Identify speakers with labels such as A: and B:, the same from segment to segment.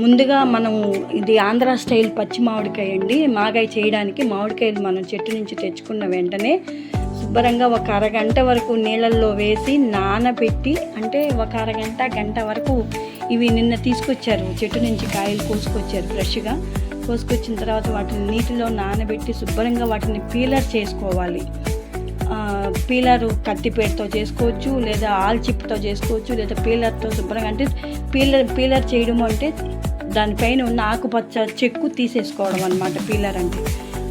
A: ముందుగా మనం ఇది ఆంధ్ర స్టైల్ పచ్చి మామిడికాయ అండి. మాగాయ చేయడానికి మామిడికాయలు మనం చెట్టు నుంచి తెచ్చుకున్న వెంటనే శుభ్రంగా ఒక అరగంట వరకు నీళ్ళల్లో వేసి నానబెట్టి, అంటే ఒక అరగంట గంట వరకు ఇవి నిన్న తీసుకొచ్చారు చెట్టు నుంచి కాయలు కోసుకొచ్చారు ఫ్రెష్గా. కోసుకొచ్చిన తర్వాత వాటిని నీటిలో నానబెట్టి శుభ్రంగా వాటిని పీలర్ చేసుకోవాలి. పీలరు కత్తిపేటతో చేసుకోవచ్చు, లేదా ఆల్చిప్తో చేసుకోవచ్చు, లేదా పీలర్తో శుభ్రంగా. అంటే పీలర్ చేయడం అంటే దానిపైన ఉన్న ఆకుపచ్చ చెక్కు తీసేసుకోవడం అన్నమాట పీలర్ అంటే.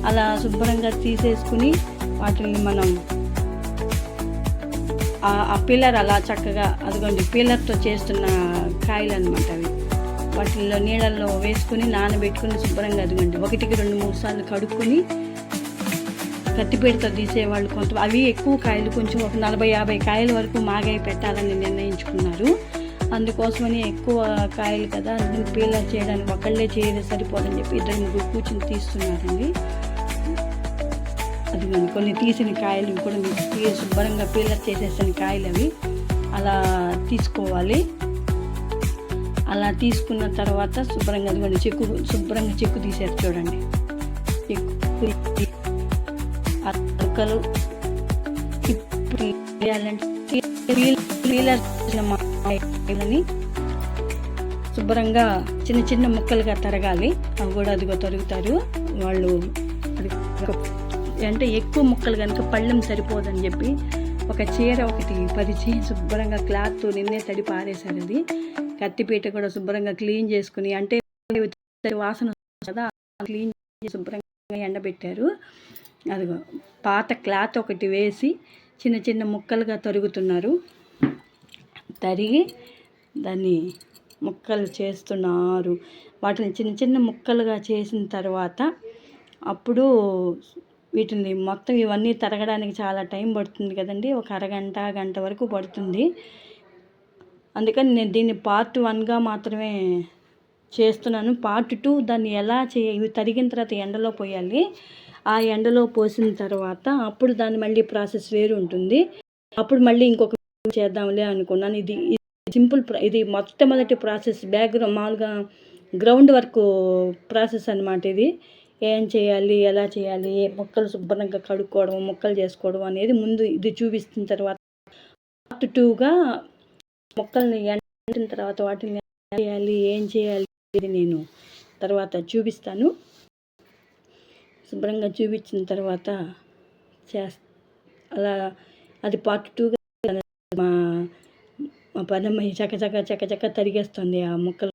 A: అలా శుభ్రంగా తీసేసుకుని వాటిని మనం ఆ పీలర్ అలా చక్కగా, అదిగోండి పీలర్తో చేస్తున్న కాయలు అనమాట అవి. వాటిల్లో నీళ్ళల్లో వేసుకుని నానబెట్టుకుని శుభ్రంగా, అదిగోండి 1-2-3 సార్లు కడుక్కొని కత్తిపేటతో తీసేవాళ్ళు కొంత. అవి ఎక్కువ కాయలు, కొంచెం ఒక 40-50 కాయల వరకు మాగాయ పెట్టాలని నిర్ణయించుకున్నారు. అందుకోసమని ఎక్కువ కాయలు కదా, అందుకని పీలర్ చేయడానికి ఒకళ్ళే చేయడం సరిపోదని చెప్పి 2-3 కూర్చుని తీస్తున్నారండి. అది కొన్ని తీసిన కాయలు కూడా మీకు శుభ్రంగా పీలర్ చేసేసిన కాయలు అవి అలా తీసుకోవాలి. అలా తీసుకున్న తర్వాత శుభ్రంగా, అదిగోండి శుభ్రంగా చెక్కు తీసేది చూడండి. చెక్కు అక్కలు ఇప్పుడు పీలర్ని శుభ్రంగా చిన్న ముక్కలుగా తరగాలి. అవి కూడా అదిగో తరుగుతారు వాళ్ళు. అంటే ఎక్కువ ముక్కలు కనుక పళ్ళెం సరిపోదని చెప్పి ఒక చీర ఒకటి పరిచి శుభ్రంగా క్లాత్ నిన్నే తడి పారేశారు. అది కత్తిపీట కూడా శుభ్రంగా క్లీన్ చేసుకుని, అంటే వాసన కదా, క్లీన్ చేసి శుభ్రంగా ఎండబెట్టారు. అదిగో పాత క్లాత్ ఒకటి వేసి చిన్న ముక్కలుగా తరుగుతున్నారు. తరిగి దాన్ని ముక్కలు చేస్తున్నారు. వాటిని చిన్న ముక్కలుగా చేసిన తర్వాత అప్పుడు వీటిని మొత్తం ఇవన్నీ తరగడానికి చాలా టైం పడుతుంది కదండి. ఒక అరగంట గంట వరకు పడుతుంది. అందుకని నేను దీన్ని పార్ట్ 1గా మాత్రమే చేస్తున్నాను. పార్ట్ 2 దాన్ని ఎలా ఇవి తరిగిన తర్వాత ఎండలో పోయాలి. ఆ ఎండలో పోసిన తర్వాత అప్పుడు దాన్ని మళ్ళీ ప్రాసెస్ వేరు ఉంటుంది. అప్పుడు మళ్ళీ ఇంకొక చేద్దాంలే అనుకున్నాను. ఇది సింపుల్, ఇది మొట్టమొదటి ప్రాసెస్. మామూలుగా గ్రౌండ్ వర్క్ ప్రాసెస్ అన్నమాట. ఇది ఏం చేయాలి, ఎలా చేయాలి, మొక్కలు శుభ్రంగా కడుక్కోవడం, మొక్కలు చేసుకోవడం అనేది ముందు ఇది చూపిస్తున్న తర్వాత పార్ట్ 2గా మొక్కల్ని ఎండిన తర్వాత వాటిని చేయాలి, ఏం చేయాలి ఇది నేను తర్వాత చూపిస్తాను. శుభ్రంగా చూపించిన తర్వాత అలా అది పార్ట్ 2గా మా పనమ్మాయి చక్క తరిగేస్తుంది ఆ ముక్కలు.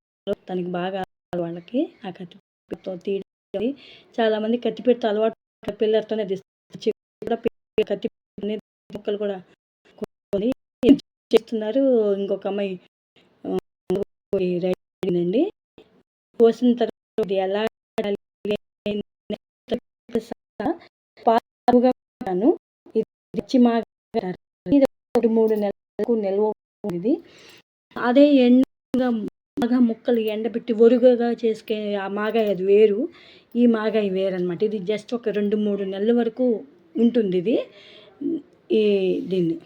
A: తనకి బాగా వాళ్ళకి ఆ కత్తిపీటతో తీయడం. చాలామంది కత్తిపీటతో అలవాటు, పిల్లర్తోనే తీస్తారు. కత్తి ముక్కలు కూడా చేస్తున్నారు. ఇంకొక అమ్మాయి రైడింగ్ కోసిన తర్వాత ఎలా ఇది 3 నెలలకు నిల్వ ఉంది. అదే బాగా ముక్కలు ఎండబెట్టి ఒరుగగా చేసుకే ఆ మాగాయ అది వేరు, ఈ మాగాయ వేరు అనమాట. ఇది జస్ట్ ఒక 2-3 నెలల వరకు ఉంటుంది ఇది దీన్ని